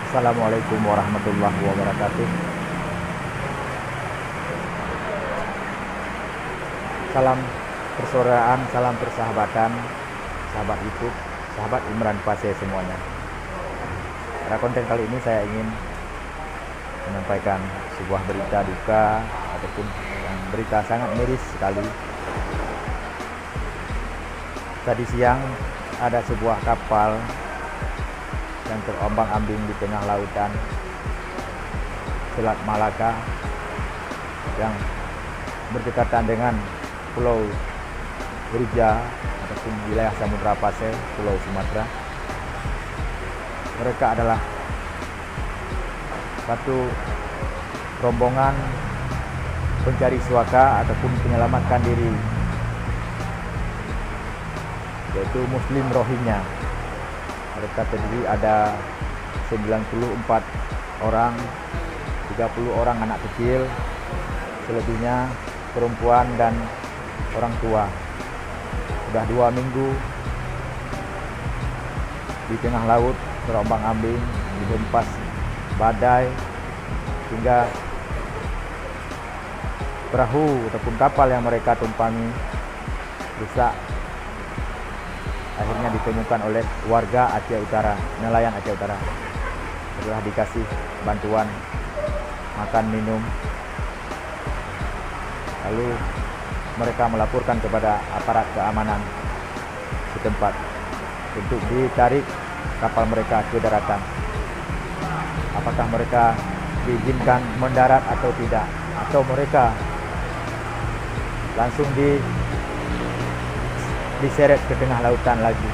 Assalamualaikum warahmatullahi wabarakatuh. Salam persaudaraan, salam persahabatan, sahabat YouTube, sahabat Imran Pase semuanya. Pada konten kali ini saya ingin menyampaikan sebuah berita duka ataupun berita sangat miris sekali. Tadi siang ada sebuah kapal yang terombang-ambing di tengah lautan Selat Malaka yang berdekatan dengan Pulau Ruja ataupun wilayah Samudra Pasir, Pulau Sumatera. Mereka adalah satu rombongan pencari suaka ataupun menyelamatkan diri, yaitu Muslim Rohingya. Mereka terdiri ada 94 orang, 30 orang anak kecil, selebihnya perempuan dan orang tua. Sudah 2 minggu di tengah laut terombang-ambing, dihempas badai hingga perahu ataupun kapal yang mereka tumpangi rusak. Akhirnya ditemukan oleh warga Aceh Utara, nelayan Aceh Utara. Setelah dikasih bantuan makan minum, lalu mereka melaporkan kepada aparat keamanan setempat untuk ditarik kapal mereka ke daratan. Apakah mereka diizinkan mendarat atau tidak, atau mereka langsung diseret ke tengah lautan lagi.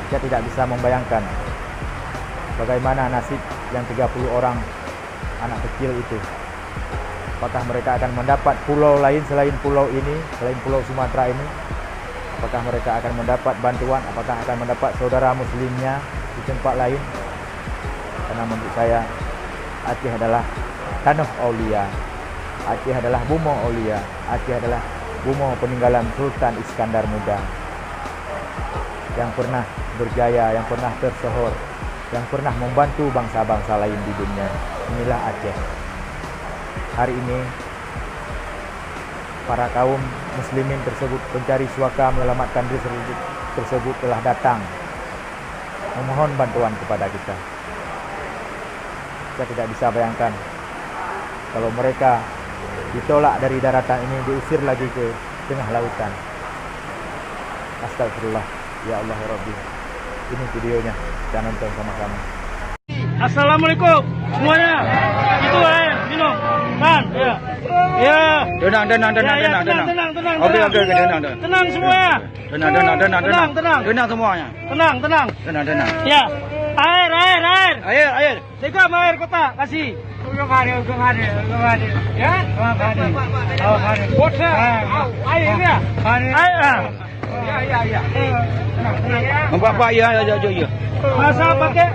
Saya tidak bisa membayangkan bagaimana nasib yang 30 orang anak kecil itu. Apakah mereka akan mendapat pulau lain selain pulau ini, selain pulau Sumatera ini? Apakah mereka akan mendapat bantuan? Apakah akan mendapat saudara muslimnya di tempat lain? Karena menurut saya Aceh adalah tanah aulia, Aceh adalah bumi aulia, Aceh adalah bumi peninggalan Sultan Iskandar Muda yang pernah berjaya, yang pernah tersohor, yang pernah membantu bangsa-bangsa lain di dunia. Inilah Aceh. Hari ini para kaum muslimin tersebut, pencari suaka menyelamatkan diri tersebut telah datang memohon bantuan kepada kita. Saya tidak bisa bayangkan kalau mereka ditolak dari daratan ini, diusir lagi ke tengah lautan. Astagfirullah, ya Allah ya Rabbi. Ini videonya, kita nonton sama-sama. Assalamualaikum semuanya. Itu minum. Kan? Ya. Ya. Tenang. Oke, tenang. Tenang semuanya. Tenang semuanya. Tenang. Tenang. Ya. Air. Sekam air kota kasih. Ujung hari. Ya? Hari. Botol. Air ya. Air. Ya. Tenang ya. Apa ya. Masa pakai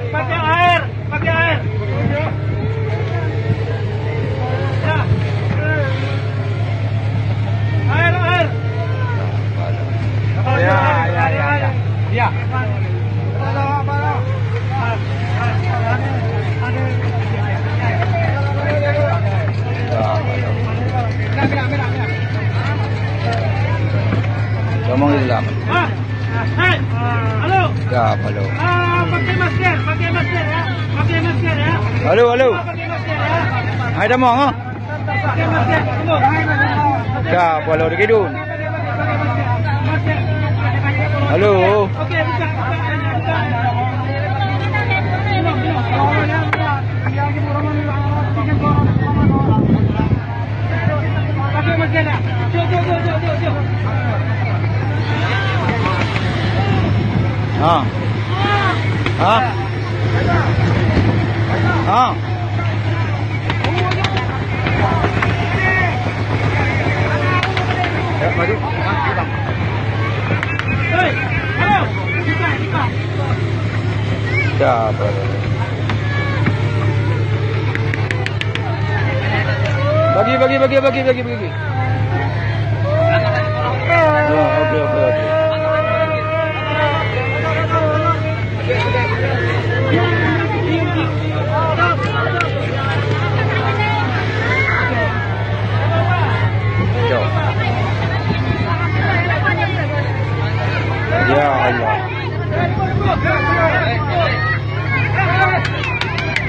air. Air. Ya. Ngomong Islam. Halo. Ya, halo. Pakai masker ya. Halo. Pakai masker ya. Ada mau ngah? Pakai masker. Ya, halo dikidun. Halo. Oke, buka. Pakai masker ya. Jom. Ya, mari. Hei, halo. Buka. Ya, halo. Bagi. Oke.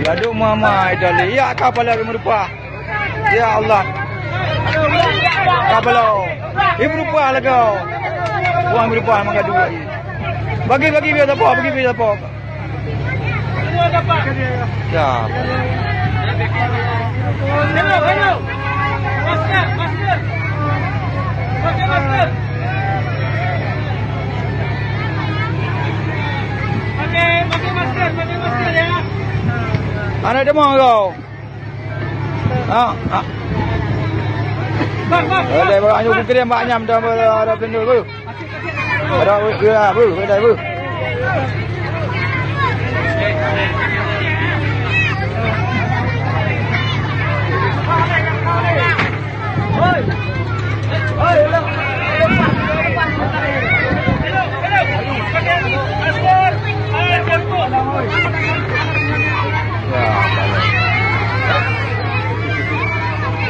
Aduh mama idali. Ya kapal lagi merupa. Ya Allah. Kapal. Ibu rupa lagi. Uang berupa mangga dua. Bagi biar apa? Bagi biar apa? Semua dapat. Ya. Hello. Masker. Pakai masker. Pakai masker ya. Anak demam kau. Bang. Ada bawa anjuk kirim banyak dah ada pendul bu. Ada ya bu, ada bu.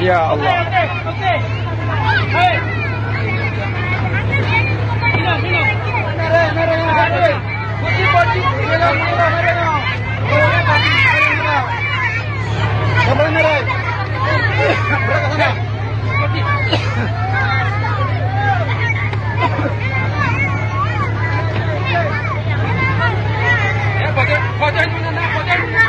Ya Allah. Okey. Hai. Minum. Nare. Putih. Minum. Kamu nare. Berapa sana? Ya, baca dulu nak, baca dulu.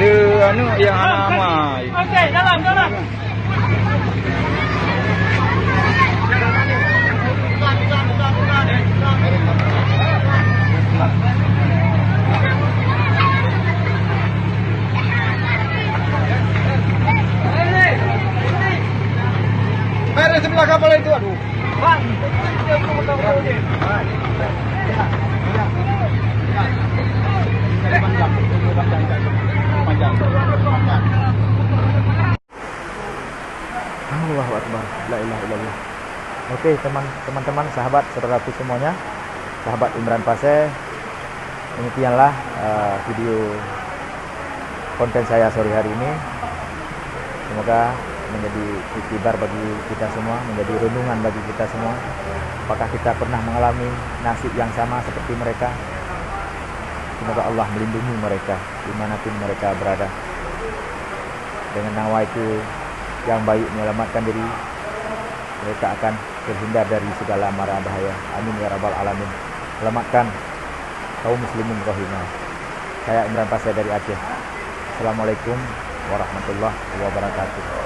Dia anu yang anak. Okey, dalam. Ada sebelah kapal itu aduh. Bang. Allahu Akbar. La ilaha illallah. Oke, teman-teman, sahabat, saudaraku semuanya, sahabat Imran Paseh, demikianlah video konten saya sore hari ini. Semoga menjadi iktibar bagi kita semua, menjadi renungan bagi kita semua. Apakah kita pernah mengalami nasib yang sama seperti mereka? Semoga Allah melindungi mereka dimanapun mereka berada. Dengan nawaitu yang baik menyelamatkan diri, mereka akan terhindar dari segala mara bahaya. Amin ya rabbal alamin. Selamatkan kaum muslimin rohingya. Saya Imran Paseh dari Aceh. Assalamualaikum warahmatullahi wabarakatuh.